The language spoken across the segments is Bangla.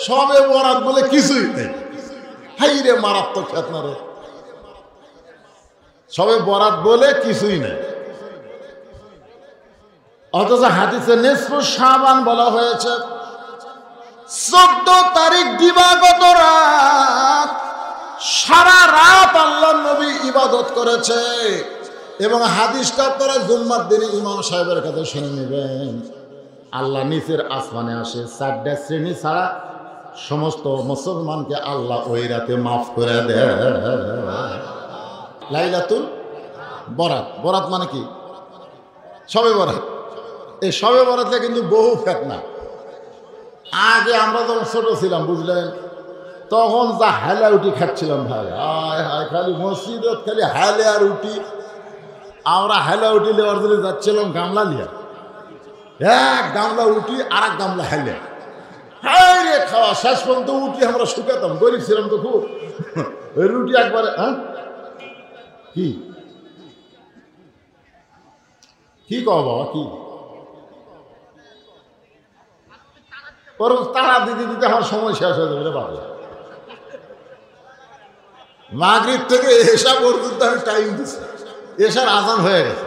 সবে বরাত বলে কিছুই নেই। হাই রে মারাত্মক ফেতনা রে, সবে বরাত বলে কিছুই নেই। অথচ হাদিসে নিসফু শাবান বলা হয়েছে 14 তারিখ দিবাগত রাত, সারা রাত আল্লাহর নবী ইবাদত করেছে। এবং হাদিসটা আপনারা জুম্মার দিনে ইমাম সাহেবের কাছে শুনে নেবেন। আল্লাহ নিচের আসমানে আসে, 4টা শ্রেণী ছাড়া সমস্ত মুসলমানকে আল্লাহ ওই রাতে মাফ করে দেয়। লাইলাতুল বরাত, বরাত মানে কি? সবে বরাত। এই সবে বরাতে কিন্তু বহু ফেতনা। আগে আমরা যখন ছোট ছিলাম বুঝলেন, তখন যা হাইলা উটি খাচ্ছিলাম ভাই, হায় হায়, খালি মসজিদত খালি হাইলে আর উটি। আমরা হাইলা উটি নেওয়ার জন্য যাচ্ছিলাম গামলা নিয়ে, এক গামলা উটি আর এক গামলা হাইলে, হাই রে খাওয়া শেষ পর্যন্ত উঠি আমরা শুকাতাম, গরিব ছিলাম তো খুব। ওই রুটি একবারে, হ্যাঁ কি কি কও বাবা, কি ওর তারা দিতে দিতে আমার সময় শেষ হয়ে যাবে রে বাবা। মাগরিব থেকে এশা পর্যন্ত আমি টাইম দিচ্ছি, এশার আজান হয়ে গেছে।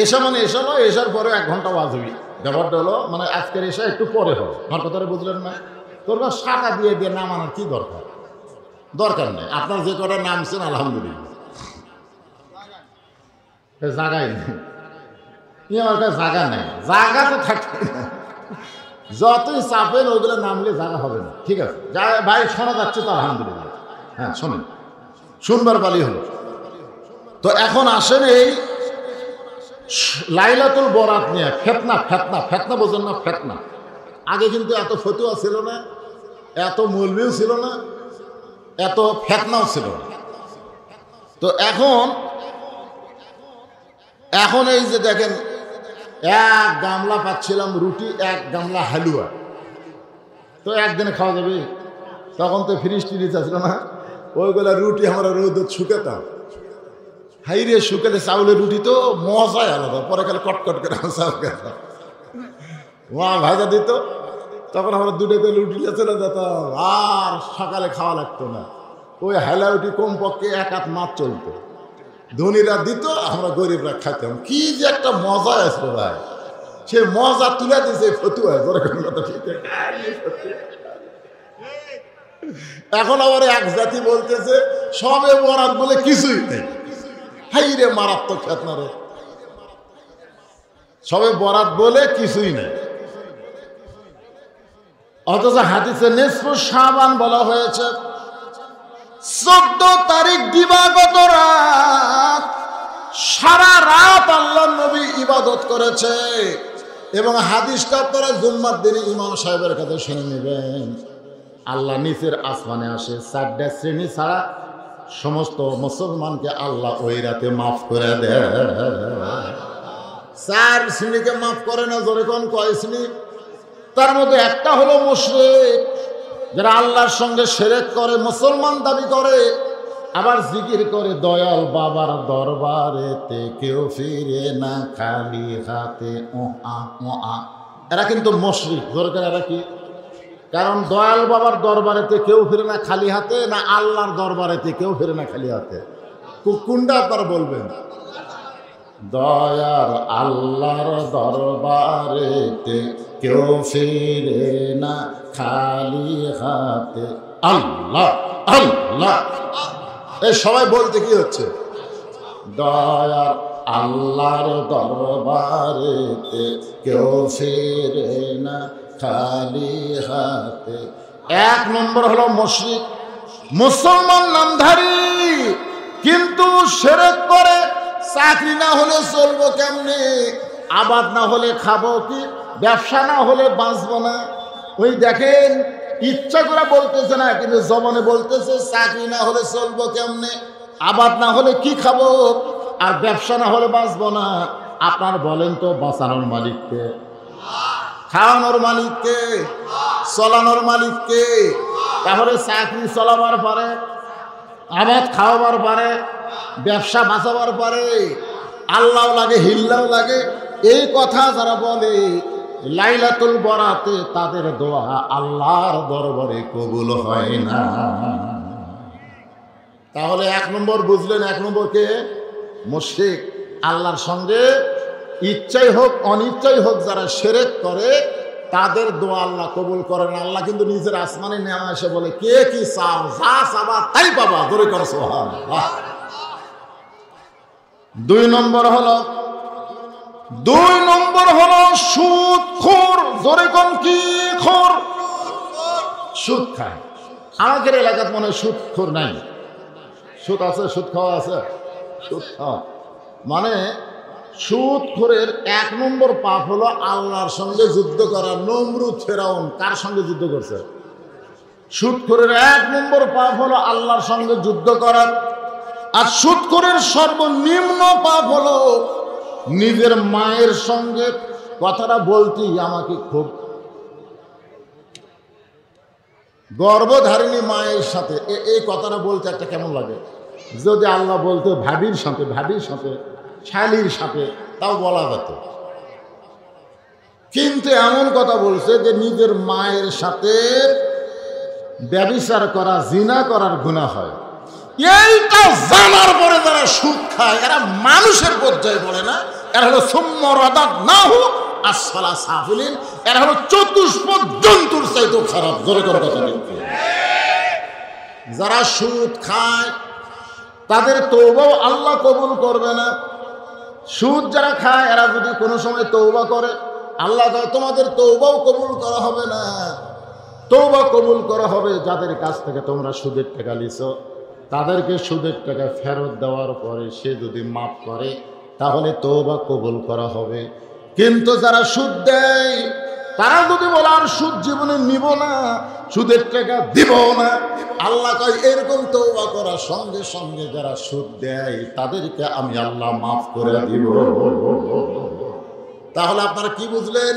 এশা মানে এশা নয়, এশার পরে 1 ঘন্টা বাজবি। ব্যাপারটা হলো মানে আজকের এশা একটু পরে হবে। আমার কথাটা বুঝলেন না? তোর বা শাখা দিয়ে দিয়ে নামানোর কি দরকার? দরকার নেই। আপনার যে কটা নামছেন আলহামদুলিল্লাহ, জায়গায় নেই। আমার কাছে জায়গা নেই, জায়গা তো থাকবে না। যতই চাপেন ওইগুলো নামলে জায়গা হবে না। ঠিক আছে যা ভাই, শোনা যাচ্ছে তো আলহামদুলিল্লাহ। হ্যাঁ শোনেন, শুনবার পালি হলো। তো এখন আসেন এই লাইলাতুল বরাত নিয়ে ফেতনা। ফেতনা ফেতনা বোঝেন না? ফেতনা আগে কিন্তু এত ফতুয়া ছিল না, এত মৌলবিও ছিল না, এত ফেতনাও ছিল না। তো এখন এই যে দেখেন, 1 গামলা পাচ্ছিলাম রুটি, 1 গামলা হালুয়া, তো একদিনে খাওয়া যাবে? তখন তো ফ্রিজ টিরিজ আসলো না, ওইগুলা রুটি আমরা রোদে শুকাতাম। হাইরে শুকালে চাউলের রুটি তো মজাই আলাদা, পরে খালি কটকট করে চাউল খেতাম। মা ভাজা দিত, তখন আমরা 2টা করে রুটি চলে যেতাম, আর সকালে খাওয়া লাগতো না। ওই হাইলা রুটি কমপক্ষে 1 হাত মাছ চলতো। ধনীরা দিত, আমরা গরিবরা খাইতাম। কি যে একটা মজা আসলো ভাই, সে মজা তুলে দিয়েছে ফতুয়া। এখন আবার এক জাতি বলতেছে সবে বরাত বলে কিছুই নেই। হাই রে মারাত্মক ফেতনা রে, সবে বরাত বলে কিছুই নেই। অথচ হাদিসে নিসফু শাবান বলা হয়েছে 14 তারিখ দিবাগত রাত, সারা রাত আল্লাহর নবী ইবাদত করেছে। এবং হাদিসটা আপনারা জুম্মার দিনে ইমাম সাহেবের কাছে শুনে নেবেন। আল্লাহ নিচের আসমানে আসে, 4টা শ্রেণী ছাড়া সমস্ত মুসলমানকে আল্লাহ ওই রাতে মাফ করে দেয়। 4 শ্রেণীকে মাফ করে না। জোরে কোন কয় শ্রেণী? তার মধ্যে একটা হলো মুশরিক, যারা আল্লাহর সঙ্গে শিরক করে, মুসলমান দাবি করে, আবার জিকির করে দয়াল বাবার দরবারেতে কেউ ফিরে না খালি হাতে। এরা কিন্তু মুশরিক। দরকার এরা কি? কারণ দয়াল বাবার দরবারেতে কেউ ফিরে না খালি হাতে, না আল্লাহর দরবারেতে কেউ ফিরে না খালি হাতে? কোনটা আপনারা বলবেন? দয়ার আল্লাহর দরবারেতে কেউ ফিরে না খালি হাতে। আল্লাহ আল্লাহ, এই সবাই বলতে কি হচ্ছে? দয়ার আল্লাহর দরবারেতে কেউ ফিরে না খালি হাতে। 1 নম্বর হলো মুশরিক, মুসলমান নামধারী কিন্তু শিরক করে। চাকরি না হলে চলবো কেমনে? আবাদ না হলে খাবো কি? ব্যবসা না হলে বাঁচবো না। ওই দেখেন, ইচ্ছা করে বলতেছে না, কিন্তু জবানে বলতেছে চাকরি না হলে চলবো কেমনে, আবাদ না হলে কি খাবো, আর ব্যবসা না হলে বাঁচবো না। আপনার বলেন তো, বাঁচানোর মালিককে? খাওয়ানোর মালিককে? চলানোর মালিককে? তাহলে চাকরি চলাবার পারে, আবাদ খাওয়াবার পারে, ব্যবসা বাঁচাবার পারে, আল্লাহ লাগে হিল্লাও লাগে। এই কথা যারা বলে লাইলাতুল বরাতে তাদের দোয়া আল্লাহর দরবারে কবুল হয় না। তাহলে 1 নম্বর বুঝলেন, 1 নম্বর কে? মুশরিক। আল্লাহর সঙ্গে ইচ্ছাই হোক অনিচ্ছাই হোক যারা শিরক করে তাদের দোয়া আল্লাহ কবুল করেন। আল্লাহ কিন্তু নিজের আসমানে নেমে এসে বলে, কে কি চাও, যা চাবা তাই পাবা, জোরে করে সুবহানাল্লাহ। 2 নম্বর হলো সুদখোর। জোরে কোন কি খোর? সুদ খায়। আমাদের এলাকার মনে হয় সুদখোর নাই। সুদ আছে, সুদ খাওয়া আছে, সুদ খাওয়া মানে সুদখোরের 1 নম্বর পাপ হলো আল্লাহর সঙ্গে যুদ্ধ করা। নমরুদ ফেরাউন কার সঙ্গে যুদ্ধ করছে? সুদখোরের 1 নম্বর পাপ হলো আল্লাহর সঙ্গে যুদ্ধ করা। আর সুদখোরের সর্বনিম্ন পাপ হলো নিজের মায়ের সঙ্গে, কথাটা বলতেই আমাকে খুব, গর্ভধারিণী মায়ের সাথে এই কথাটা বলতে একটা কেমন লাগে। যদি আল্লাহ বলতো ভাবির সাথে, শালীর সাথে, তাও বলা যেত। কিন্তু এমন কথা বলছে যে নিজের মায়ের সাথে ব্যভিচার করা, জিনা করার গুনাহ হয়। এইটা জানার পরে যারা সুদ খায় এরা মানুষের পর্যায়ে পড়ে না, এরা হলো সুম্মারাদাদনাহু আসফালা সাফিলিন, এরা হলো চতুষ্পদ জন্তুর চাইতে খারাপ। জোরে করে কথা বলতে, যারা সুদ খায় তাদের তওবাও আল্লাহ কবুল করবে না। সুদ যারা খায় এরা যদি কোনো সময় তওবা করে, আল্লাহ তোমাদের তওবাও কবুল করা হবে না। তওবা কবুল করা হবে যাদের কাছ থেকে তোমরা সুদের টাকা লিছো, তাদেরকে সুদের টাকা ফেরত দেওয়ার পরে সে যদি মাফ করে তাহলে তওবা কবুল করা হবে। কিন্তু যারা সুদ দেয় তারা যদি বলে আর সুদ জীবনে নিব না, সুদের টাকা দিব না, আল্লাহ কয় এরকম তওবা করার সঙ্গে সঙ্গে যারা সুদ দেয় তাদেরকে আমি আল্লাহ মাফ করে দিব। তাহলে আপনারা কি বুঝলেন?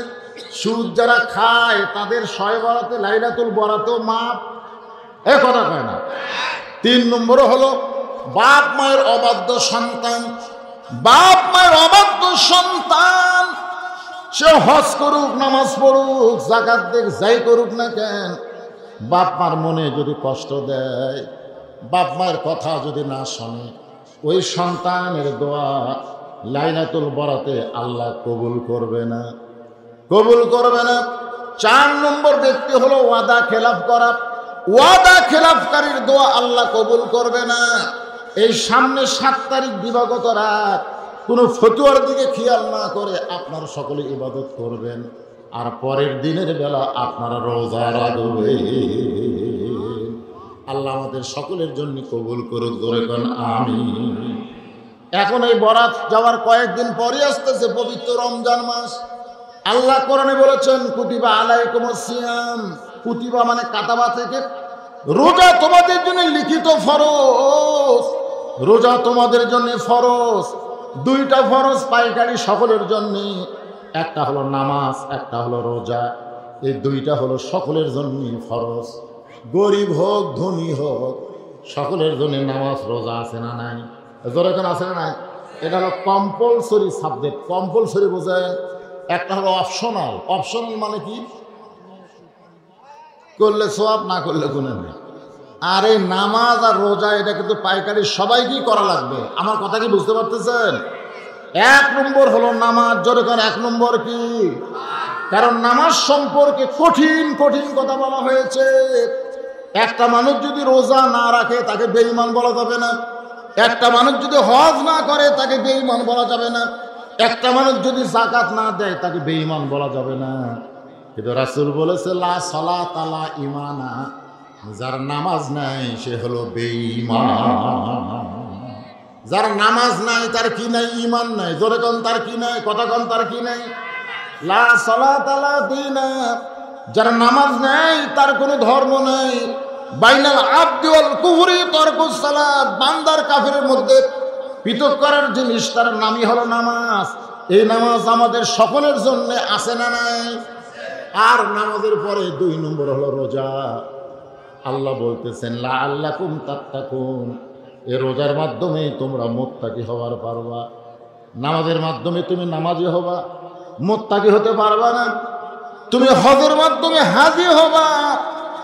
সুদ যারা খায় তাদের শয়ে বরাতে, লাইলাতুল বরাতেও মাফ, এ কথা কয় না। 3 নম্বর হলো বাপ মায়ের অবাধ্য সন্তান। বাপ মায়ের অবাধ্য সন্তান সে হজ করুক, নামাজ পড়ুক, যাকাত দিক, যাই করুক না কেন, বাপ মার মনে যদি কষ্ট দেয়, বাপ মায়ের কথা যদি না শোনে, ওই সন্তানের দোয়া লাইলাতুল বরাতে আল্লাহ কবুল করবে না, কবুল করবে না। 4 নম্বর ব্যক্তি হলো ওয়াদা খেলাফ করা। ওয়াদা খেলাফকারীর দোয়া আল্লাহ কবুল করবে না। এই সামনে 7 তারিখ দিবাগত রাত কোনো ফতুয়ার দিকে খেয়াল না করে আপনার সকলে ইবাদত করবেন, আর পরের দিনের বেলা আপনারা রোজা রাখবেন। আল্লাহ আমাদের সকলের জন্য কবুল করুক, জোরে কোন আমিন। এখন এই বরাত যাওয়ার কয়েকদিন পরে আসতেছে পবিত্র রমজান মাস। আল্লাহ কোরআনে বলেছেন কুতিবা আলাইকুমুস সিয়াম। কুতিবা মানে কাতাবা থেকে, রোজা তোমাদের জন্য লিখিত ফরজ। রোজা তোমাদের জন্য ফরজ। 2টা ফরজ পাইকারি সকলের জন্য, একটা হলো নামাজ, একটা হলো রোজা। এই 2টা হলো সকলের জন্য ফরজ। গরিব হোক ধনী হোক সকলের জন্য নামাজ রোজা আছে না নাই? জোরে কেন আছে না নাই? এটা হলো কম্পালসরি সাবজেক্ট। কম্পালসরি বোঝেন? একটা হলো অপশনাল। অপশনাল মানে কি? করলে সওয়াব, না করলে গুনাহ নেই। আর এই নামাজ আর রোজা এটা কিন্তু পাইকারি সবাইকেই করা লাগবে। আমার কথা কি বুঝতে পারতেছেন? 1 নম্বর হলো নামাজ। জোরে করে 1 নম্বর কি? কারণ নামাজ সম্পর্কে কঠিন কঠিন কথা বলা হয়েছে। একটা মানুষ যদি রোজা না রাখে তাকে বেঈমান বলা যাবে না। একটা মানুষ যদি হজ না করে তাকে বেঈমান বলা যাবে না। একটা মানুষ যদি যাকাত না দেয় তাকে বেঈমান বলা যাবে না। কিন্তু রাসূল বলেছে লা সালাতা লা ঈমানা, যার নামাজ নাই সে হলো বেঈমান। যার নামাজ নাই তার কি নাই? ঈমান নাই। জোরে কোন তার কি নাই? কথা কোন তার কি নাই? লা সালাতা লা দীনা, যার নামাজ নাই তার কোনো ধর্ম নাই। বাইনাল আবদি ওয়াল কুফরি তারকুস সালাত, বান্দার কাফিরের মধ্যে পৃথক করার জিনিস তার নামই হলো নামাজ। এই নামাজ আমাদের সকলের জন্য আছে না নাই? আর নামাজের পরে 2 নম্বর হলো রোজা। আল্লাহ বলতেছেন লাআল্লাকুম তাত্তাকুন, এই রোজার মাধ্যমে তোমরা মুত্তাকি হওয়ার পারবা। নামাজের মাধ্যমে তুমি নামাজি হবা, মুত্তাকি হতে পারবা না। তুমি হজের মাধ্যমে হাজি হবা,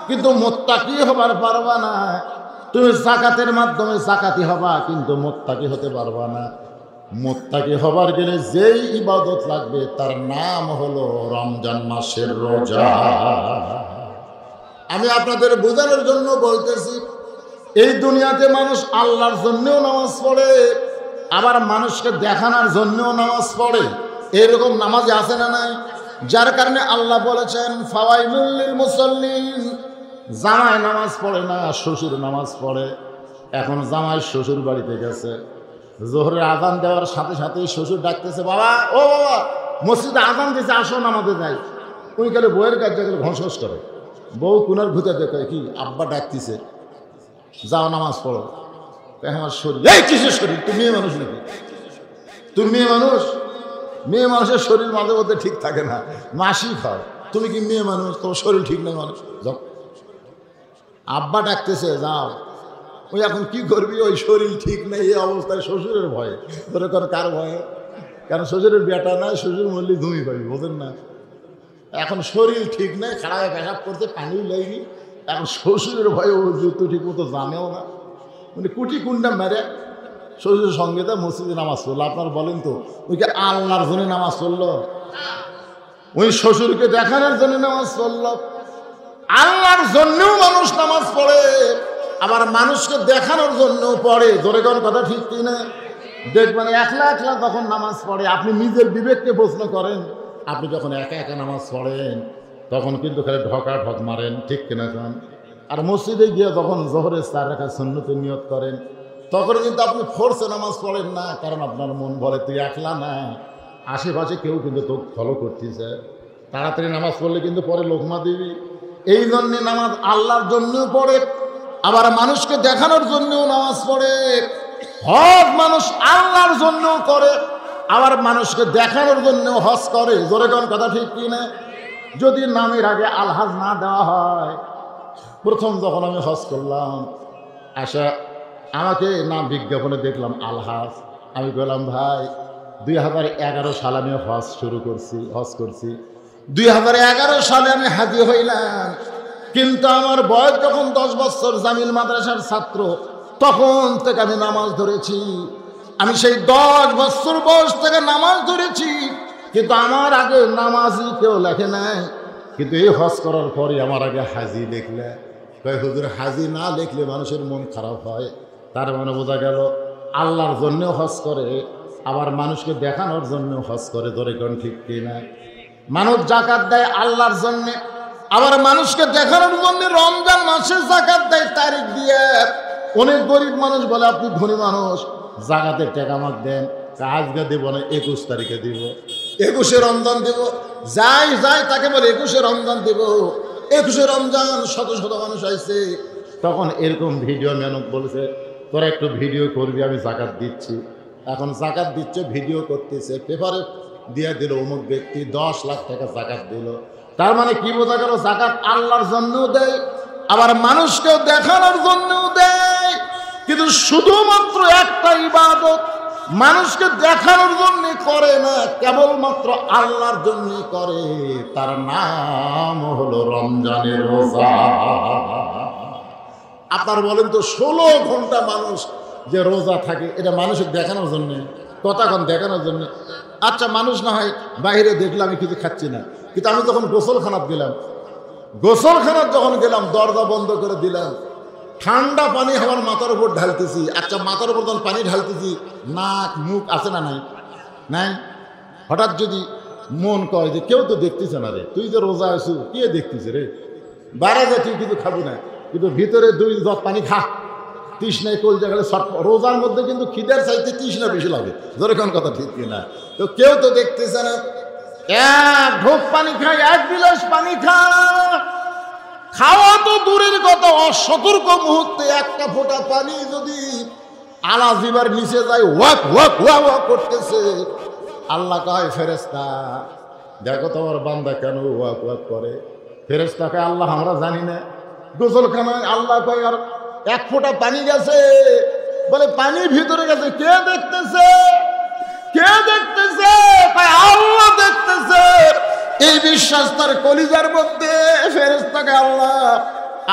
কিন্তু মুত্তাকি হবার পারবা না। তুমি যাকাতের মাধ্যমে যাকাতি হবা, কিন্তু মুত্তাকি হতে পারবা না। মুত্তাকি হবার গেলে যেই ইবাদত লাগবে তার নাম হলো রমজান মাসের রোজা। আমি আপনাদের বোঝানোর জন্য বলতেছি, এই দুনিয়াতে মানুষ আল্লাহর জন্যও নামাজ পড়ে, আবার মানুষকে দেখানোর জন্যও নামাজ পড়ে। এরকম নামাজ আছে না নাই? যার কারণে আল্লাহ বলেছেন ফাওয়াইলুল লিল মুসাল্লিন। জামাই নামাজ পড়ে না, শ্বশুর নামাজ পড়ে। এখন জামাই শ্বশুর বাড়িতে গেছে, জোহরের আজান দেওয়ার সাথে সাথেই শ্বশুর ডাকতেছে, বাবা ও বাবা মসজিদে আজান দিয়েছে, আসো নামাজে যাই। ওই গেলে বউয়ের কাছে গেলে ঘসঘস করে। বউ কুনার ভূতে দেখে কি আব্বা ডাকতেছে, যাও নামাজ পড়ো। আমার শরীর, এই কিসের শরীর? তুমি মেয়ে মানুষ নাকি? তুমি মেয়ে মানুষ? মেয়ে মানুষের শরীর মাঝে মধ্যে ঠিক থাকে না, মাসিক হয়। তুমি কি মেয়ে মানুষ? তোমার শরীর ঠিক নেই মানুষ? যাও। আব্বা ডাকতেছে যাও। ওই এখন কি করবি? ওই শরীর ঠিক নেই এই অবস্থায় শ্বশুরের ভয়ে। ধরে কর কার ভয়ে? কারণ শ্বশুরের বেটা নাই, শ্বশুর মরলে ধুমি পাবি, বোঝেন না? এখন শরীর ঠিক নেই, খাড়ায় পেশাব করতে পানিও লাগনি। এখন শ্বশুরের ভয়ে ও জুতো ঠিক মতো জানেও না, মানে কুটি কুন্ডা মেরে শ্বশুরের সঙ্গে তা মসজিদে নামাজ পড়লো। আপনার বলেন তো, ওইকে আল্লাহর জন্য নামাজ পড়লো? ওই শ্বশুরকে দেখানোর জন্য নামাজ পড়লো? আল্লাহর জন্যও মানুষ নামাজ পড়ে, আবার মানুষকে দেখানোর জন্যও পড়ে। জোরে কোন কথা ঠিক কিনা? দেখবেন একলা একলা যখন নামাজ পড়ে, আপনি নিজের বিবেককে প্রশ্ন করেন। আপনি যখন একা একা নামাজ পড়েন তখন কিন্তু খালি ঢকা ঢক মারেন, ঠিক কিনা খান? আর মসজিদে গিয়ে যখন জোহরের 4 রাকাত সুন্নতের নিয়ত করেন তখন কিন্তু আপনি ফোর্সে নামাজ পড়েন না, কারণ আপনার মন বলে তুই একলা না, আশেপাশে কেউ কিন্তু তোকে ফলো করতেছে। তাড়াতাড়ি নামাজ পড়লে কিন্তু পরে লোকমা দিবি। এই জন্যে নামাজ আল্লাহর জন্যও পড়ে, আবার মানুষকে দেখানোর জন্যও নামাজ পড়ে। হজ মানুষ আল্লাহর জন্যও করে, আবার মানুষকে দেখানোর জন্যও হজ করে। জোরে কোন কথা ঠিক কিনা? যদি নামের আগে আলহাজ না দেওয়া হয়, প্রথম যখন আমি হজ করলাম, আশা আমাকে নাম বিজ্ঞাপনে দেখলাম আলহাজ। আমি বললাম ভাই 2011 সালে আমি হজ করছি 2011 সালে আমি হাজি হইলাম। কিন্তু আমার বয়স যখন 10 বছর, জামিল মাদ্রাসার ছাত্র, তখন থেকে আমি নামাজ ধরেছি। আমি সেই 10 বছর বয়স থেকে নামাজ ধরেছি, কিন্তু আমার আগে নামাজি কেউ লেখে নাই। কিন্তু এই হজ করার পরে আমার আগে হাজি লিখলে। হুজুর হাজি না লিখলে মানুষের মন খারাপ হয়। তার মানে বোঝা গেল আল্লাহর জন্যও হজ করে, আবার মানুষকে দেখানোর জন্যও হজ করে। ধরে কোন ঠিক কিনা? মানুষ যাকাত দেয় আল্লাহর জন্যে, আবার মানুষকে দেখানোর জন্য রমজান মাসে যাকাত দেয় তারিখ দিয়ে। অনেক গরিব মানুষ বলে আপনি ধনী মানুষ, যাকাতের টাকা আমাকে দেন। আজকে দেবো না, 21 তারিখে দিব, 21শে রমজান দেব। যাই তাকে বলে 21শে রমজান দেব। 21শে রমজান শত শত মানুষ আসছে। তখন এরকম ভিডিও মেনক বলেছে তোরা একটু ভিডিও করবি, আমি যাকাত দিচ্ছি। এখন যাকাত দিচ্ছে, ভিডিও করতেছে, পেপারে দিয়ে দিল অমুক ব্যক্তি 10 লাখ টাকা যাকাত দিল। তার মানে কি বোঝা গেল? যাকাত আল্লাহর জন্যও দেয়, আবার মানুষকেও দেখানোর জন্যও দেয়। কিন্তু শুধুমাত্র একটা ইবাদত মানুষকে দেখানোর জন্য করে না, কেবলমাত্র আল্লাহর জন্য করে। তার নাম হলো রমজানের রোজা। আপনার বলেন তো 16 ঘন্টা মানুষ যে রোজা থাকে, এটা মানুষের দেখানোর জন্যে? কতক্ষণ দেখানোর জন্য? আচ্ছা মানুষ না হয় বাইরে দেখলাম আমি কিছু খাচ্ছি না, কিন্তু আমি যখন গোসলখানাত গেলাম দরজা বন্ধ করে দিলাম, ঠান্ডা পানি আমার মাথার উপর ঢালতেছি। আচ্ছা মাথার উপর যখন পানি ঢালতেছি, নাক মুখ আছে না নাই? হঠাৎ যদি মন কয় যে কেউ তো দেখতেছে না রে, তুই যে রোজা আছো কে দেখতেছে রে, বাইরে যা তুই কিছু খাবি না, কিন্তু ভিতরে 2 জগ পানি খা, তৃষ্ণায় কলজা গেলে রোজার মধ্যে কিন্তু খিদের চাইতে তৃষ্ণা বেশি লাগে। ধরে কোন কথা ঠিক কিনা? তো কেউ তো দেখতেছে না। 1 ঢোক পানি খায়, 1 গিলাস পানি খাওয়া তো দূরের কথা, অসতর্ক মুহূর্তে একটা ফোঁটা পানি যদি আলা জিবার নিচে যায়, ওয়াক ওয়াক ওয়াক ওয়াক করতেছে। আল্লাহ কয় ফেরেশতা দেখো তোমার বান্দা কেন ওয়াক ওয়াক করে। ফেরেশতা কয় আল্লাহ আমরা জানি না। গোসলখানায় আল্লাহ কয় আর 1 ফোঁটা পানি গেছে, বলে পানি ভিতরে গেছে, কে দেখতেছে? আল্লাহ দেখতেছে। এই বিশ্বাস তার কলিজার মধ্যে। ফেরেশতাকে আল্লাহ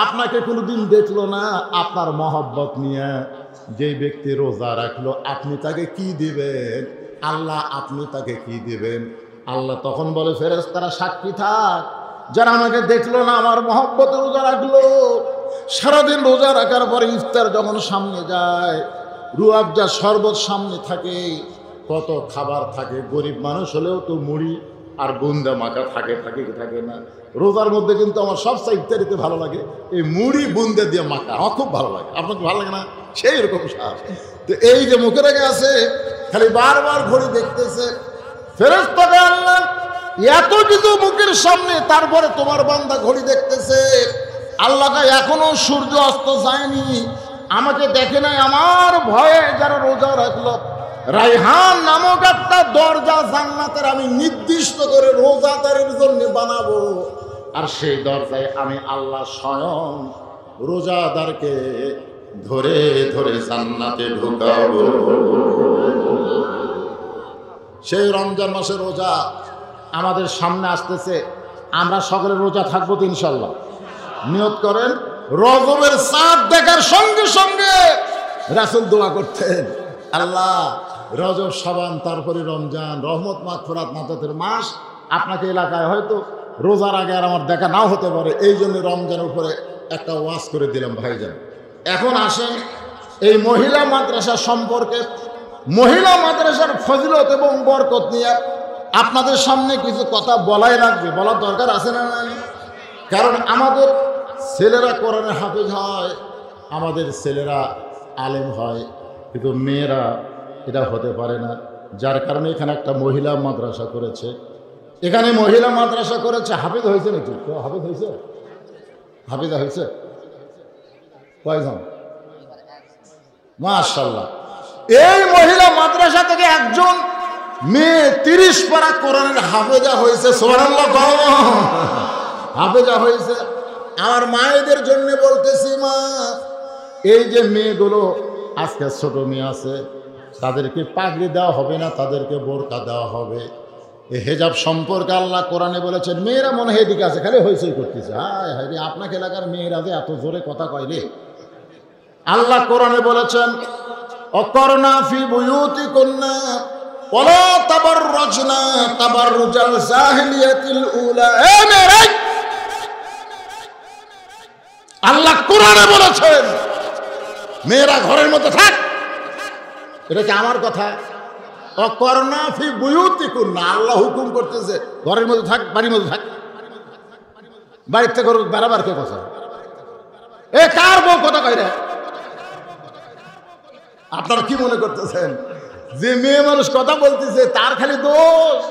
আপনাকে কোনোদিন দেখলো না আপনার মহব্বত নিয়ে। যেই ব্যক্তি রোজা রাখলো আপনি তাকে কি দিবেন? আল্লাহ আপনি তাকে কি দিবেন? আল্লাহ তখন বলে ফেরেশতারা সাক্ষী থাক, যারা আমাকে দেখলো না আমার মহব্বতে রোজা রাখলো। সারাদিন রোজা রাখার পরে ইফতার যখন সামনে যায়, রুয়াবজা শরবত সামনে থাকে, কত খাবার থাকে। গরিব মানুষ হলেও তো মুড়ি আর বুন্দা মাখা থাকে থাকে না। রোজার মধ্যে কিন্তু আমার সবচেয়ে ইফতারিতে ভালো লাগে এই মুড়ি বুন্দা দিয়ে মাখা, আমার খুব ভালো লাগে। আপনাকে ভালো লাগে না? সেই রকম স্বাদ। তো এই যে মুখের আগে আছে, খালি বারবার ঘড়ি দেখতেছে। ফেরেশতাকে আল্লাহ এত কিছু মুখের সামনে, তারপরে তোমার বান্দা ঘড়ি দেখতেছে। আল্লাহকে এখনো সূর্য অস্ত যায়নি, আমাকে দেখে নাই। আমার ভয়ে যারা রোজা রাখলো, রাইহান নামক একটা দরজা জান্নাতের আমি নির্দিষ্ট করে রোজাদারের জন্য বানাবো, আর সেই দরজায় আমি আল্লাহ স্বয়ং রোজাদারকে ধরে ধরে জান্নাতে ঢুকাবো। সেই রমজান মাসের রোজা আমাদের সামনে আসতেছে। আমরা সকলে রোজা থাকবো তো ইনশাল্লাহ। নিয়ত করেন। রজবের চাঁদ দেখার সঙ্গে সঙ্গে রাসূল দোয়া করতেন, আল্লাহ রজব, শাবান, তারপরে রমজান, রহমত, মাগফিরাত, নাজাতের মাস। আপনাকে এলাকায় হয়তো রোজার আগে আর আমার দেখা নাও হতে পারে, এই জন্য রমজানের উপরে একটা ওয়াজ করে দিলাম ভাইজান। এখন আসেন এই মহিলা মাদ্রাসা সম্পর্কে, মহিলা মাদ্রাসার ফজিলত এবং বরকত নিয়ে আপনাদের সামনে কিছু কথা বলাই লাগবে, বলার দরকার আছে না নাই? কারণ আমাদের ছেলেরা কোরআনে হাফেজ হয়, আমাদের ছেলেরা আলেম হয়, কিন্তু মেয়েরা এটা হতে পারে না। যার কারণে এখানে একটা মহিলা মাদ্রাসা করেছে। এখানে মহিলা মাদ্রাসা করেছে। হাফেজ হয়েছে নাকি? হাফেজ হয়েছে? হাফেজা হয়েছে কয়জন? মাশাআল্লাহ। এই মহিলা মাদ্রাসা থেকে একজন মেয়ে 30 পারা কোরআনের হাফেজা হয়েছে। সুবহানাল্লাহ। হাফেজা হয়েছে। আমার মায়েদের জন্য বলতেছি, মা, এই যে মেয়েগুলো আজকে ছোট মেয়ে আছে, তাদেরকে পাগড়ি দেওয়া হবে না, তাদেরকে বোরকা দেওয়া হবে। এই হেজাব সম্পর্কে আল্লাহ কোরআনে বলেছেন। মেয়েরা মনে হয় এদিকে আছে, খালি হইচই করতেছে। হায় হায় রে, আপনাকে এলাকার মেয়েরা যে এত জোরে কথা কয়লে। আল্লাহ কোরআনে বলেছেন, অকরনা ফি বুয়ুতিকুন্না ওয়ালা তাবাররাজনা তাবাররুজাল জাহিলিয়াতিল উলা। এই মেয়েরা, আল্লাহ কোরআনে বলেছেন মেয়েরা ঘরের মধ্যে থাক। এটা কি আমার কথা? অকরনা ফি বুয়ুতিকুন্না, আল্লাহ হুকুম করতেছে ঘরের মধ্যে থাক, বাড়ির মধ্যে থাক। বাড়ির থেকে বেড়াবার কে কথা? এ কার বউ কথা কয় রে? আপনারা কি মনে করতেছেন যে মেয়ে মানুষ কথা বলতেছে তার খালি দোষ?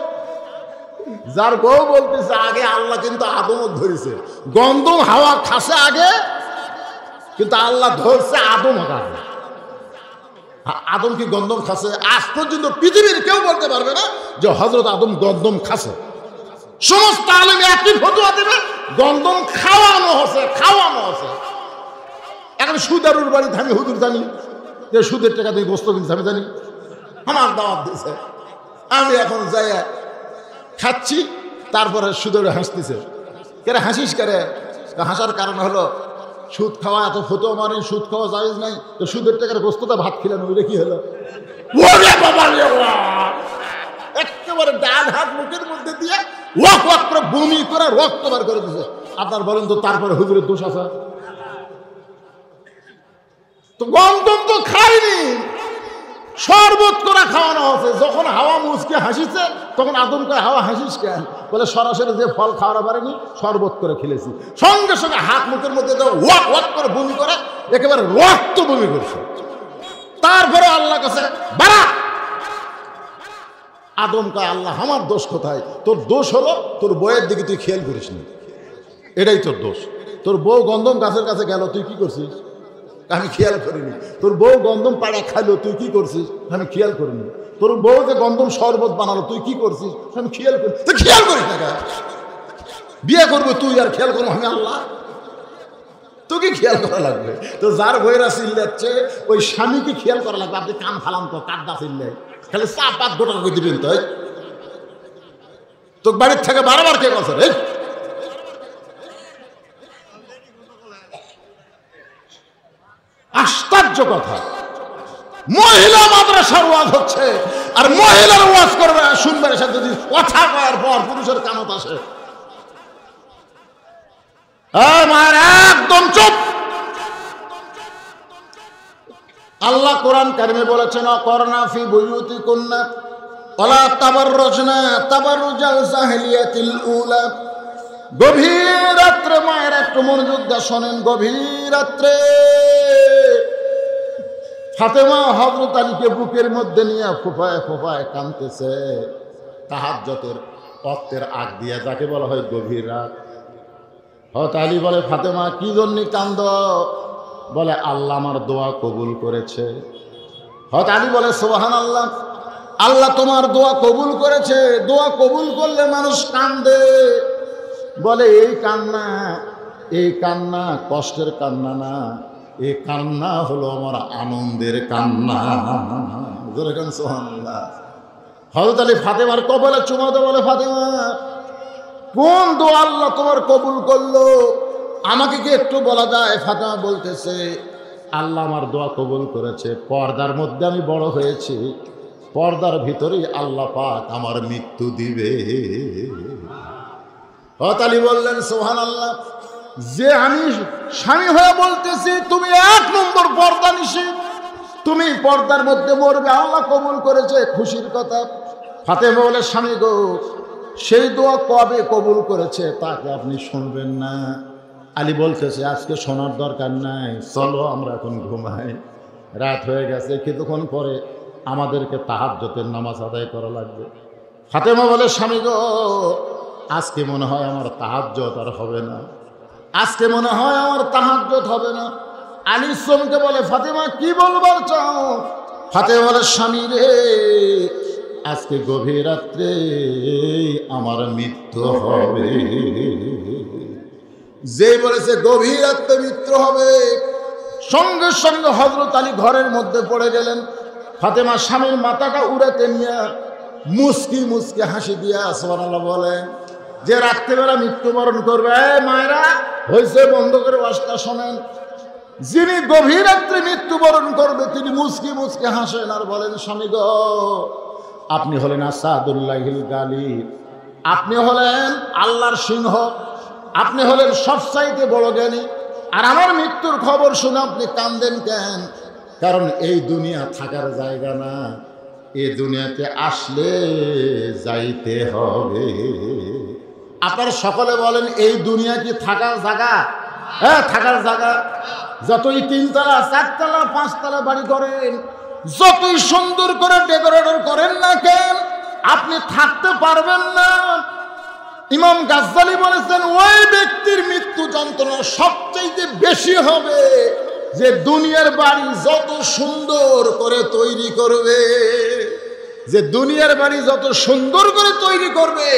যার বউ বলতেছে, আগে আল্লাহ কিন্তু আদমও ধরেছে। গন্ধম হাওয়া খাসে আগে, কিন্তু আল্লাহ ধরছে আদম আগে। আদম কি গন্ধম খাসে? আজ পর্যন্ত পৃথিবীর কেউ বলতে পারবে না যে হযরত আদম গন্ধম খাসে। সমস্ত আলেম একই ফতোয়া দেবে, গন্ধম খাওয়ানো হচ্ছে, খাওয়ানো হচ্ছে। এখন সুদারুর বাড়ি আমি হুজুর জানি যে সুদের টাকা দিয়ে গোস্ত কিনছে, আমি জানি। আমার দাওয়াত দিয়েছে, আমি এখন যাই খাচ্ছি, তারপরে সুদের হাসতেছে। কেরে হাসিস কেরে? হাসার কারণ হলো সুদ খাওয়া এত ফতোয়া মানে সুদ খাওয়া জায়েজ নাই, তো সুদের টাকার গোস্তটা ভাত খেলেন, ওইটা কি হলো? একেবারে ডান হাত মুখের মধ্যে দিয়ে ওয়াক ওয়াক করে বমি করে রক্ত বার করে দিছে। আপনার বলেন তো তারপরে হুজুরের দোষ আছে? তো গন্ধম তো খাইনি, শরবত করে খাওয়ানো হচ্ছে। যখন হাওয়া মুচকে হাসিছে তখন আদম কয়, হাওয়া হাসিস কেন? বলে সরাসরি যে ফল খাওয়ানো পারেনি, শরবত করে খেলেছি। সঙ্গে সঙ্গে হাত মুখের মধ্যে ওয়াক ওয়াক করে বমি করে একেবারে রক্ত বমি করছে। তারপরে আল্লাহ কাছে বাড়া। আদম কয়, আল্লাহ আমার দোষ কোথায়? তোর দোষ হলো তোর বউয়ের দিকে তুই খেয়াল করিস নি, এটাই তোর দোষ। তোর বউ গন্ধম গাছের কাছে গেল, তুই কি করছিস? আমি খেয়াল করিনি। তোর বউ গন্ধম পাড়া খাইলো, তুই কি করছিস? আমি খেয়াল করিনি। তোর বউ যে গন্ধম শরবত বানালো, তুই কি করছিস? আমি খেয়াল করি। তুই খেয়াল করিস না? বিয়ে করবো তুই আর খেয়াল করবো আমি আল্লাহ? তোকে খেয়াল করা লাগবে। তো যার বইরা চিল্লাচ্ছে ওই স্বামীকে খেয়াল করা লাগবে। আপনি কান ফালান তো কাদ্দা চিল্লে খালি চা পাত গোটা করে দিবেন। তো তো বাড়ির থেকে বারবার কে কথা রে? আশ্চর্য কথা, মহিলা মাদ্রাসার ওয়াজ হচ্ছে আর মহিলার ওয়াজ করবে শুনবে, সে যদি কথা কয়ার পর পুরুষের কানত আসে, মায়ের একদম চুপ। আল্লাহ কোরআন কারিমে বলেছেন, অকরনা ফি বুয়ুতিকুন্না ওয়ালা তাবাররুজনা তাবাররুজাল জাহিলিয়াতিল উলা। গভীর রাত্রে, মায়ের একটু মনোযোগ দিয়ে শোনেন, গভীর রাত্রে ফাতেমা হযরত আলীকে বুকের মধ্যে নিয়ে ফোঁপায় ফোঁপায় কাঁদতেছে। তাহাজ্জুদের ওয়াক্তের আগ দিয়ে, যাকে বলা হয় গভীর রাত। হযরত আলী বলে, ফাতেমা কি জন্য কান্দ? বলে, আল্লাহ আমার দোয়া কবুল করেছে। হযরত আলী বলে, সুবহানাল্লাহ, আল্লাহ তোমার দোয়া কবুল করেছে। দোয়া কবুল করলে মানুষ কান্দে। বলে, এই কান্না কষ্টের কান্না না, এই কান্না হলো আমার আনন্দের কান্না। সুবহানাল্লাহ। হযরত আলী ফাতেমার কপালে চুমা দিয়ে বলে, ফাতেমা কোন দোয়া আল্লাহ তোমার কবুল করলো, আমাকে কি একটু বলা যায়? ফাতেমা বলতেছে, আল্লাহ আমার দোয়া কবুল করেছে। পর্দার মধ্যে আমি বড় হয়েছি, পর্দার ভিতরেই আল্লাহ পাক আমার মৃত্যু দিবে। হযরত আলী বললেন, সুবহানাল্লাহ, যে আমি স্বামী হয়ে বলতেছি তুমি 1 নম্বর পর্দা নিশি, তুমি পর্দার মধ্যে মরবে, আল্লাহ কবুল করেছে, খুশির কথা। ফাতেমা বলে, স্বামী গো, সেই দোয়া কবে কবুল করেছে তাকে আপনি শুনবেন না? আলী বলতেছে, আজকে শোনার দরকার নাই, চলো আমরা এখন ঘুমাই, রাত হয়ে গেছে, কিছুক্ষণ পরে আমাদেরকে তাহাজ্জুদের নামাজ আদায় করা লাগবে। ফাতেমা বলে, স্বামী গো, আজকে মনে হয় আমার তাহাজ্জুদ আর হবে না, আজকে মনে হয় আমার তাহাজ্জুদ হবে না। আলী চমকে বলে, ফাতেমা কি বলবার চাও? ফাতেমা বলে, স্বামী রে, আজকে গভীর রাত্রে আমার মৃত্যু হবে। যে বলেছে গভীর রাত্রে মৃত্যু হবে, সঙ্গে সঙ্গে হযরত আলী ঘরের মধ্যে পড়ে গেলেন। ফাতেমা স্বামীর মাথাটা উড়াতে নিয়ে মুস্কি মুস্কি হাসি দিয়া সুবহানাল্লাহ বলেন, যে রাত্রেবেলা মৃত্যুবরণ করবে, মায়েরা হয়েছে বন্ধ করে ওয়াজটা শোনেন, যিনি গভীর রাত্রে মৃত্যুবরণ করবে তিনি মুস্কি মুস্কি হাসেন আর বলেন, স্বামী গো, আপনি হলেন আসাদুল্লাহিল গালিব, আপনি হলেন আল্লাহর সিংহ, আপনি হলেন সবচাইতে বড় জ্ঞানী, আর আমার মৃত্যুর খবর শুনে আপনি কান্দেন কেন? কারণ এই দুনিয়া থাকার জায়গা না, এই দুনিয়াতে আসলে যাইতে হবে। আপনারা সকলে বলেন, এই দুনিয়া কি থাকার জায়গা? হ্যাঁ, থাকার জায়গা। যতই 3 তলা 4 তলা 5 তলা বাড়ি করেন, যতই সুন্দর করে ডেকোরেটর করেন না কেন, আপনি থাকতে পারবেন না। ইমাম গাজ্জালি বলেছেন, ওই ব্যক্তির মৃত্যু যন্ত্রণা সবচেয়ে বেশি হবে যে দুনিয়ার বাড়ি যত সুন্দর করে তৈরি করবে, যে দুনিয়ার বাড়ি যত সুন্দর করে তৈরি করবে,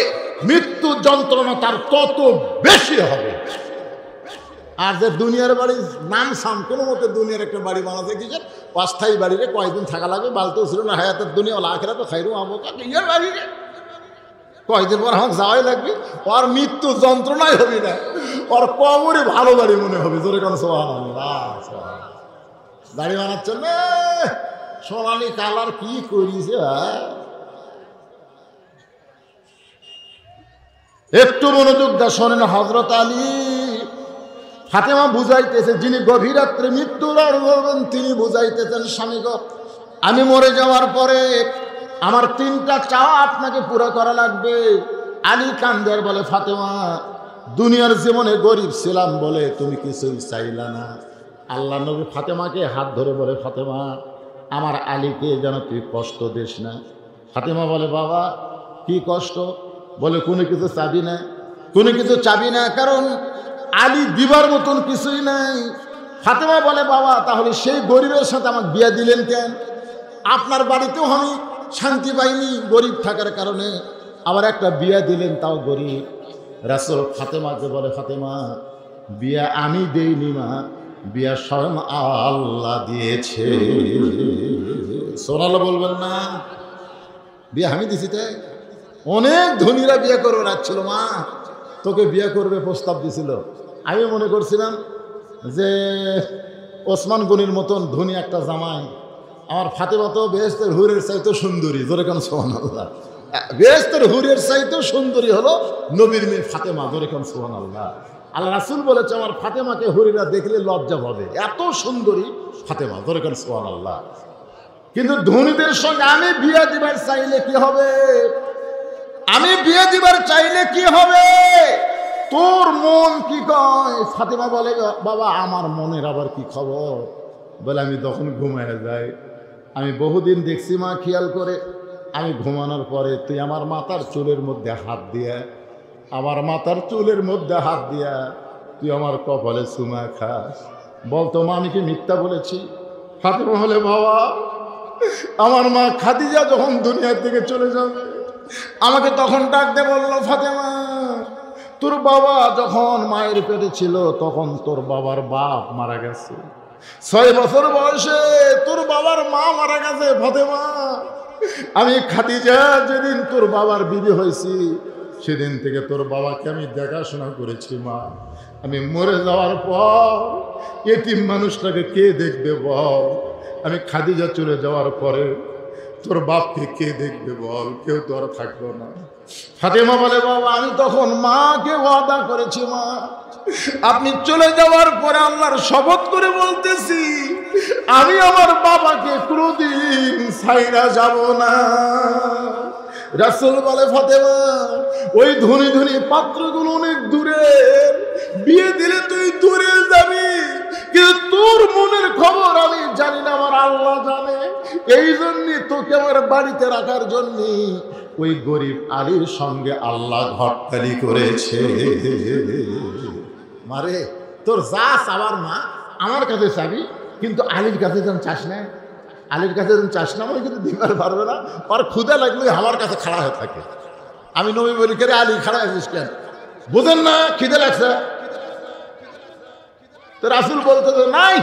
মৃত্যু যন্ত্রণা তার তত বেশি হবে। আর যে দুনিয়ার বাড়ি নাম সাম কোনো মতে দুনিয়ার একটা বাড়ি বানাতে গেছে, অস্থায়ী বাড়িরে কয়েকদিন থাকা লাগবে, বালতেও ছিল না, হায়াতের দুনিয়া আখিরা তো খাইরু আমকা, ইয়ার বাড়িরে কয়েকদিন পর আমাকে যাওয়াই লাগবে। ওর মৃত্যু যন্ত্রণাই হবে না, ওর কবরে ভালো বাড়ি মনে হবে। জোরে কোন বাড়ি বানাচ্ছে না, সোনালি কালার কি করিছে। একটু মনোযোগ দা শোনেন, হযরত আলী ফাতেমা বুঝাইতেছে, যিনি গভীর রাত্রে মৃত্যু লাড় করবেন তিনি বুঝাইতেছেন, স্বামী গো, আমি মরে যাওয়ার পরে আমার 3টা চাওয়া আপনাকে পুরো করা লাগবে। আলী কান্দের বলে, ফাতেমা দুনিয়ার জীবনে গরিব ছিলাম বলে তুমি কিছুই চাইলা না। আল্লাহ নবী ফাতেমাকে হাত ধরে বলে, ফাতেমা আমার আলীকে যেন তুই কষ্ট দিস না। ফাতেমা বলে, বাবা কি কষ্ট? বলে, কোনো কিছু চাবি না, কোনো কিছু চাবি না, কারণ আলী দিবার মতন কিছুই নাই। ফাতেমা বলে, বাবা তাহলে সেই গরিবের সাথে আমাকে বিয়ে দিলেন কেন? আপনার বাড়িতেও আমি শান্তি পাইনি গরিব থাকার কারণে, আবার একটা বিয়ে দিলেন তাও গরিব। রাসূল ফাতেমাকে বলে, ফাতেমা বিয়ে আমি দেইনি মা, বিয়ে স্বয়ং আল্লাহ দিয়েছে। সোনালো বলবেন না, বিয়ে আমি দিছি তাই? অনেক ধনীরা বিয়ে করে রাখছিল, মা তোকে বিয়ে করবে প্রস্তাব দিছিল। আমি মনে করছিলাম যে ওসমান গনির মতন ধনী একটা জামাই, আমার ফাতেমা তো বেহেশতের হুরের চাইতেও সুন্দরী, জোরে কেন সুবহানাল্লাহ। বেহেশতের হুরের চাইতেও সুন্দরী হলো নবীর মেয়ে ফাতেমা, জোরে কেন সুবহানাল্লাহ। আল্লাহ রাসূল বলেছে আমার ফাতেমাকে হুরিরা দেখলে লজ্জা পাবে, এত সুন্দরী ফাতেমা, জোরে কেন সুবহানাল্লাহ। কিন্তু ধনীদের সঙ্গে আমি বিয়ে দিবার চাইলে কি হবে? আমি বিয়ে দিবার চাইলে কি হবে? তোর মন কি কয়? ফাতেমা বলে বাবা আমার মনের আবার কি খবর? বলে আমি তখন ঘুমায় যাই। আমি বহুদিন দেখছি মা, খেয়াল করে, আমি ঘুমানোর পরে তুই আমার মাথার চুলের মধ্যে হাত দিয়া, আমার মাথার চুলের মধ্যে হাত দিয়া তুই আমার কপালে চুমা খাস। বলতো মা আমি কি মিথ্যা বলেছি? ফাতেমা বলে বাবা আমার মা খাদিজা যখন দুনিয়ার থেকে চলে যাবে আমাকে তখন ডাকতে বললো, ফাতেমা তোর বাবা যখন মায়ের পেটে ছিল তখন তোর বাবার বাপ মারা গেছে, 6 বছর বয়সে তোর বাবার মা মারা গেছে। ফাতেমা আমি খাদিজা যেদিন তোর বাবার বিবি হয়েছি সেদিন থেকে তোর বাবাকে আমি দেখাশোনা করেছি মা। আমি মরে যাওয়ার পর এতিম মানুষটাকে কে দেখবে বল? আমি খাদিজা চলে যাওয়ার পরে তোর বাপকে কে দেখবে বল? কেউ তো আর থাকলো না। ফাতেমা বলে বাবা আমি তখন মাকে ওয়াদা করেছি মা, আপনি চলে যাওয়ার পরে আল্লাহর শপথ করে বলতেছি আমি আমার বাবাকে কোনোদিন ছাইরা যাব না। রাসূল বলে ফাতেমা ওই ধনী ধনী পাত্রগুলো অনেক দূরে, বিয়ে দিলে তুই দূরে যাবি, কিন্তু তোর মনের খবর আমি জানি না, আমার আল্লাহ জানে। এই জন্যে তোকে আমার বাড়িতে রাখার জন্য ওই গরিব আলীর সঙ্গে আল্লাহ ঘটকালি করেছে। মারে তোর যা চাবার মা আমার কাছে চাবি, কিন্তু আলীর কাছে যেন চাস না, আলীর কাছে যেন চাস না, মানে কিন্তু দিবার পারবে না। আর ক্ষুদা লাগলে আমার কাছে খাড়া হয়ে থাকে। আমি নবী বলি কে আলী খাড়া আছিস কেন? বুঝেন না খিদে লাগছে? তো রাসূল বলতে নাই,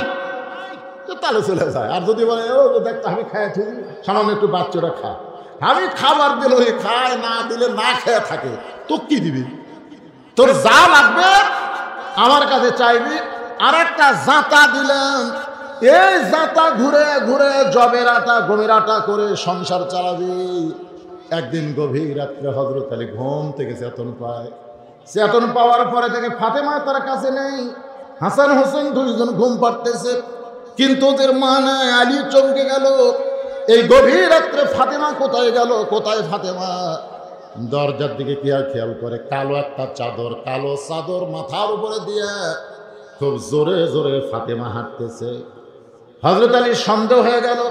তো তাহলে চলে যায়। আর যদি বলে ও দেখ আমি খাইছি, সামান্য একটু বাচ্চারা খা, আমি খাবার দিলে খায়, না দিলে না খেয়ে থাকে, তো কি দিবি? তোর যা লাগবে আমার কাছে চাইবি। আর একটা জাঁতা দিলাম, এই জাঁতা ঘুরে ঘুরে জবের আটা গমের আটা করে সংসার চালাবি। একদিন গভীর রাত্রে হযরত আলী ঘুম থেকে চেতন পায়। চেতন পাওয়ার পরে থেকে ফাতেমা তার কাছে নেই, হাসান হোসেন দুইজন ঘুম পাড়তেছে, কিন্তু ওদের মা নাই। আলী চমকে গেল, এই গভীর রাত্রে ফাতেমা কোথায় গেল? কোথায় ফাতেমা? দরজার দিকে কি আর খেয়াল করে, কালো একটা চাদর, কালো চাদর মাথার উপরে দিয়ে খুব জোরে জোরে ফাতেমা হাঁটতেছে। হযরত আলীর সন্দেহ হয়ে গেল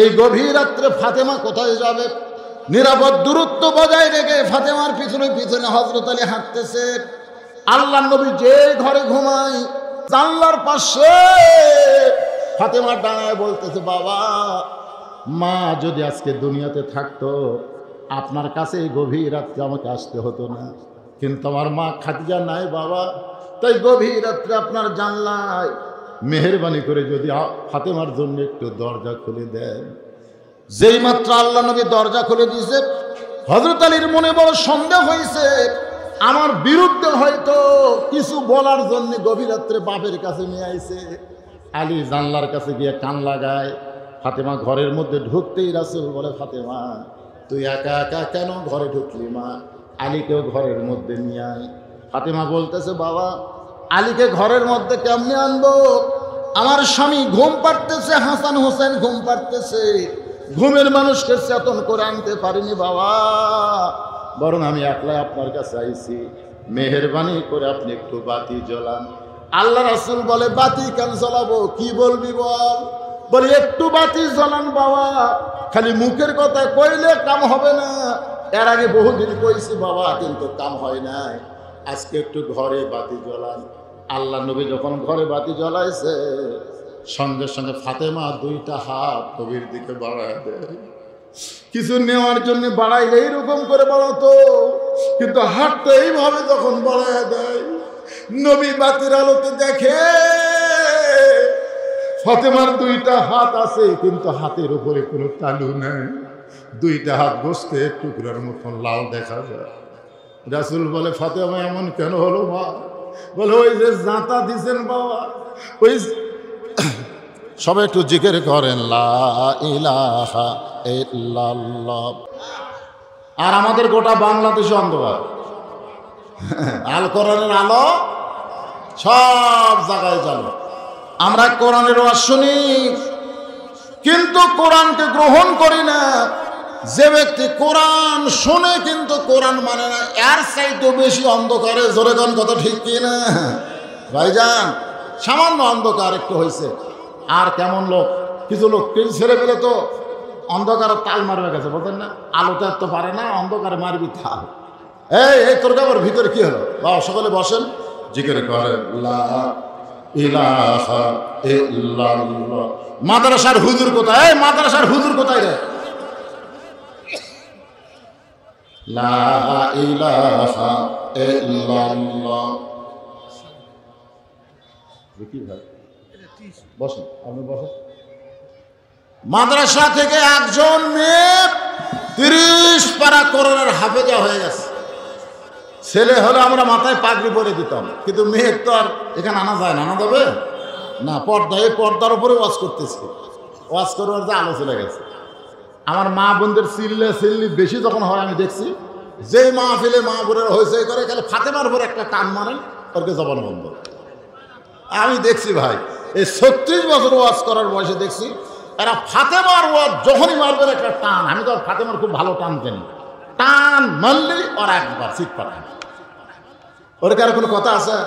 এই গভীর রাত্রে ফাতেমা কোথায় যাবে। নিরাপদ দূরত্ব বজায় রেখে ফাতেমার পিছনে পিছনে হযরত আলী হাঁটতেছে। আল্লাহর নবী যে ঘরে ঘুমায় জানলার পাশে ফাতেমা দাঁড়ায় বলতেছে, বাবা মা যদি আজকে দুনিয়াতে থাকতো আপনার কাছে এই গভীর রাত্রে আমাকে আসতে হতো না, কিন্তু আমার মা খাদিজা নাই বাবা, তাই গভীর রাত্রে আপনার জানলায় মেহেরবানি করে যদি ফাতেমার জন্য একটু দরজা খুলে দেন। যেই মাত্র আল্লাহ নবী দরজা খুলে দিয়েছে, হযরত আলীর মনে বড় সন্দেহ হয়েছে, আমার বিরুদ্ধে হয়তো কিছু বলার জন্য গভীর রাত্রে বাপের কাছে নিয়ে আইছে। আলী জানলার কাছে গিয়ে কান লাগায়। ফাতেমা ঘরের মধ্যে ঢুকতেই রাসূল বলে, ফাতেমা তুই একা একা কেন ঘরে ঢুকলি মা? আলীকেও ঘরের মধ্যে নিয়ে আয়। ফাতেমা বলতেছে, বাবা আলীকে ঘরের মধ্যে কেমনে আনবো? আমার স্বামী ঘুম পাড়তেছে, হাসান হোসেন ঘুম পাড়তেছে, ঘুমের মানুষকে চেতন করে আনতে পারিনি বাবা, বরং আমি একলাই আপনার কাছে আইছি, মেহেরবানি করে আপনি একটু বাতি জ্বলান। আল্লাহ রাসূল বলে, বাতি কেন জ্বলাবো? কি বলবি বল? বলে একটু বাতি জ্বলান বাবা, খালি মুখের কথা কইলে কাম হবে না। এর আগে বহুদিন কইছি বাবা, কিন্তু কাম হয় নাই, আজকে একটু ঘরে বাতি জ্বলান। আল্লাহ নবী যখন ঘরে বাতি জ্বলাইছে, সঙ্গে সঙ্গে ফাতেমা দুইটা হাত নবীর দিকে বাড়ায় দেয়। কিছু নেওয়ার জন্য বাড়াইলে এইরকম করে বাড়াতো, কিন্তু হাতটা এইভাবে যখন বাড়ায় দেয়, নবী বাতির আলোতে দেখে ফাতেমার দুইটা হাত আছে, কিন্তু হাতের উপরে কোনো তালু নেই। দুইটা হাত গোস্তের টুকরার মতন লাল দেখা যায়। রাসূল বলে, ফাতেমা এমন কেন হলো মা? বলে, ওই যে জাঁতা দিছেন বাবা, ওই সবাই একটু জিকির করেন লা ইলাহা ইল্লাল্লাহ। আর আমাদের গোটা বাংলাদেশে অন্ধকার, আল কোরআনের আলো সব জায়গায় জানো। আমরা কোরআনের ওয়াজ শুনি কিন্তু কোরআনকে গ্রহণ করি না। যে ব্যক্তি কোরআন শুনে কিন্তু কোরআন মানে না, এর চাইতে বেশি অন্ধকারে জোরে গান কথা, ঠিক কি না ভাইজান? সামান্য অন্ধকার একটু হয়েছে, আর কেমন লোক, কিছু লোক, কিছু ছেলে পেলে তো অন্ধকারে তাল মারবে গেছে, বলতেন না, আলোটা তো পারে না, অন্ধকারে মারবি তাল। এই তোর কাপড় ভিতরে কি হলো বাবা? সকলে বসেন, জিকির করেন লা ইলাহা ইল্লাল্লাহ। মাদ্রাসার হুজুর কোথায়? এই মাদ্রাসার হুজুর কোথায় রে? লা ইলাহা ইল্লাল্লাহ। কি ভাই বসেন, আপনি বসেন। মাদ্রাসা থেকে একজন মেয়ে 30 পারা কোরআনের হাফেজা হয়ে গেছে। ছেলে হলে আমরা মাথায় পাগড়ি পরে দিতাম, কিন্তু মেয়ের তো আর এখানে আনা যায় না, আনা যাবে না। পর্দার উপরে ওয়াজ করতেছে, ওয়াজ করবার যে আলো চলে গেছে। আমার মা বোনদের চিল্লি বেশি যখন হয়, আমি দেখছি যেই মাহফিলে মা বোনের হয়েছে করে খালি ফাতেমার উপর একটা টান মারেন, ওরকে জবান বন্ধ। আমি দেখছি ভাই, এই 36 বছর ওয়াজ করার বয়সে দেখছি এরা ফাতেমার ওয়াজ যখনই মারবেন একটা টান। আমি তো ফাতেমার খুব ভালো টান জানি, টান মারলেই ওরা একবার সিট পাঠায়। ওর কারো কোনো কথা আছে?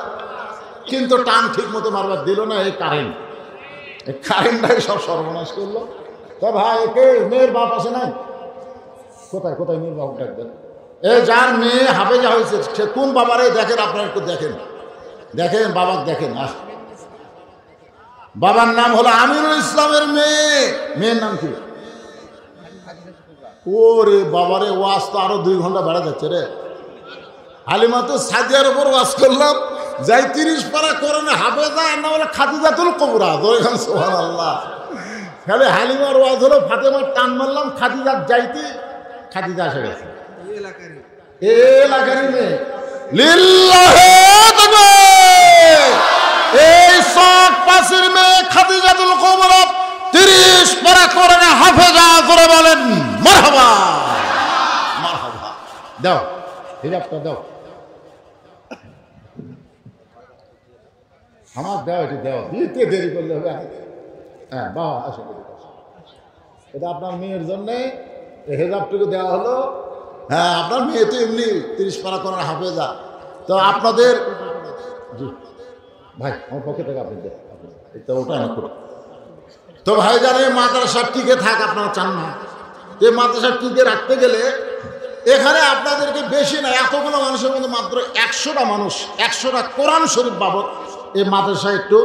কিন্তু টান ঠিক মতো মারবার দিল না। এই কারেন্টটাই সব সর্বনাশ করলো। তা ভাই, একে মেয়ের বাপ আছে নাই? কোথায় কোথায় মেয়ের বাপ ডাকবেন? এই যার মেয়ে হাফেজা হয়েছে সে কোন বাবারে দেখেন, আপনারা একটু দেখেন, বাবা দেখেন। বাবার নাম হলো আমিরুল ইসলামের মেয়ে। মেয়ের নাম কি? ওরে বাবারে, ওয়াজ তো আরো 2 ঘন্টা বেড়া যাচ্ছে রে। হালিমা তো সাদিয়ার উপর ওয়াজ করলাম, যাই 30 পারা কোরআনে হাফেজা, আর না বলে খাদিজাতুল কুবরা। দোরেখান সুবহানাল্লাহ। খালি হালিমার ওয়াজ হলো, ফাতেমার টান মারলাম, খাদিজার যাইতে খাদিজা এসে গেছে। এলাকারই মেয়ে। লিল্লাহি তাকবীর। এই সব পাশের মেয়ে খাদিজাতুল কুবরা 30 পারা কোরআনে হাফেজা। করে বলেন মারহাবা, মারহাবা। দাও হিজাবটা দাও, আমার দাও, এটি দাও, দিতে দেরি করলে হবে। হ্যাঁ বাবা আসো, এটা আপনার মেয়ের জন্যে হেজাবটুকু দেওয়া হলো। হ্যাঁ, আপনার মেয়ে তো এমনি 30 পারা করার হাফেজা। তো আপনাদের জি ভাই, আমার পক্ষে থেকে আপনি দেন, ওটা না করে। তো ভাই জানে মাদ্রাসা টিকে থাক, আপনারা চান না? এই মাদ্রাসা টিকে রাখতে গেলে এখানে আপনাদেরকে বেশি না, এতগুলো মানুষের মধ্যে মাত্র 100টা মানুষ 100টা কোরআন শরীফ বাবদ এই মাদ্রাসায় একটু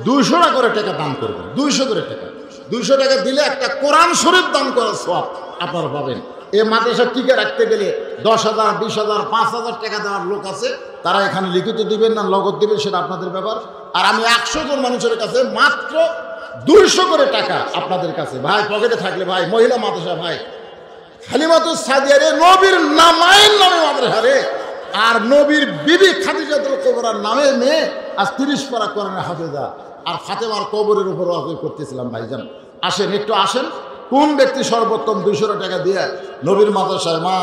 200 করে টাকা দান করবেন। 200 করে টাকা, 200 টাকা দিলে একটা কোরআন শরীফ দান করার সওয়াব আপনারা পাবেন। এই মাদ্রাসা টিকে রাখতে গেলে 10,000, 20,000, 5,000 টাকা দেওয়ার লোক আছে, তারা এখানে লিখিত দিবেন না নগদ দিবেন, সেটা আপনাদের ব্যাপার। আর আমি 100 জন মানুষের কাছে মাত্র 200 করে টাকা আপনাদের কাছে ভাই পকেটে থাকলে, ভাই মহিলা মাদ্রাসা, ভাই হালিমাতুস সাদিয়া রে, নবীর নামায়ের নামে মাদ্রাসা রে, আর নবীর বিবি খাদিজাতুল কুবরার নামে মেয়ে আজ 30 পারা কোরআনের হাফেজা। আর ফাতেমার কবরের উপর ওয়াজ করতেছিলাম। ভাইজান আসেন, একটু আসেন, কোন ব্যক্তি সর্বোত্তম 200 টাকা দিয়ে নবীর মাদ্রাসায় মা